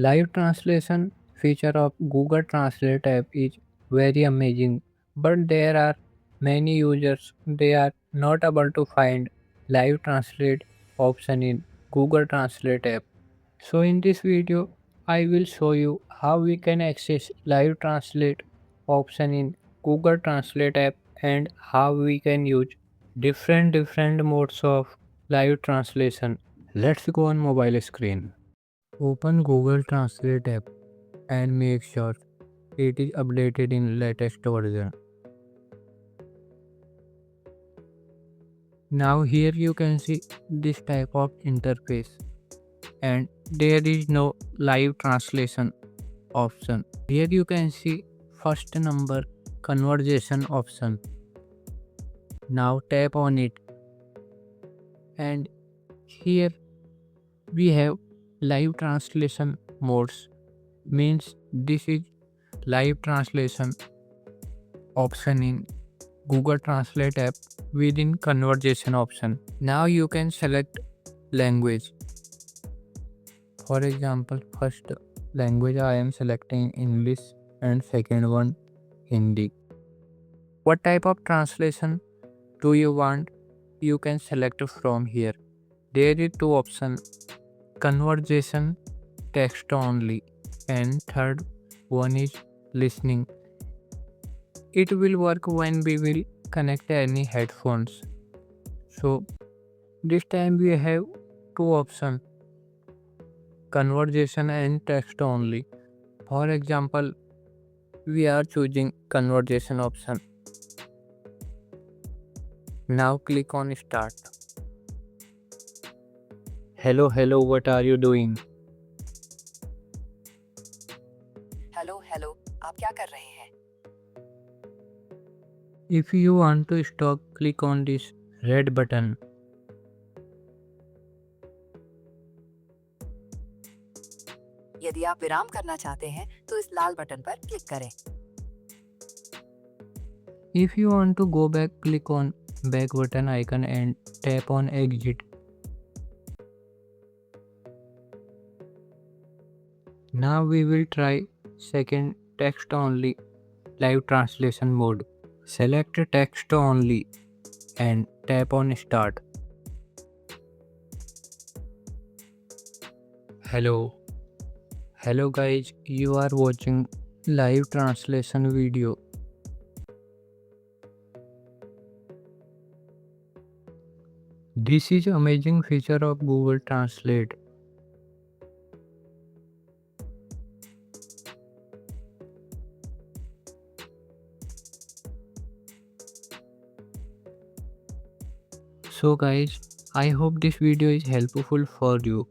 Live translation feature of Google Translate app is very amazing, but there are many users they are not able to find live translate option in Google Translate app. So in this video, I will show you how we can access live translate option in Google Translate app and how we can use different modes of live translation. Let's go on mobile screen. Open Google Translate app and make sure it is updated in latest version. Now here you can see this type of interface and there is no live translation option. Here you can see first number conversation option. Now tap on it and here we have live translation modes, means this is live translation option in Google Translate app within conversation option. Now you can select language. For example, first language I am selecting English and second one Hindi. What type of translation do you want? You can select from here. There is two options, conversation text only and third one is listening. It will work when we will connect any headphones. So this time we have two options, conversation and text only. For example, we are choosing conversation option. Now click on start. Hello, what are you doing? Hello आप क्या कर रहे हैं? If you want to stop, click on this red button. यदि आप विराम करना चाहते हैं तो इस लाल बटन पर क्लिक करें. If you want to go back, click on back button icon and tap on exit. Now we will try second text only live translation mode. Select text only and tap on start. Hello guys, you are watching live translation video. This is amazing feature of Google Translate. So guys, I hope this video is helpful for you.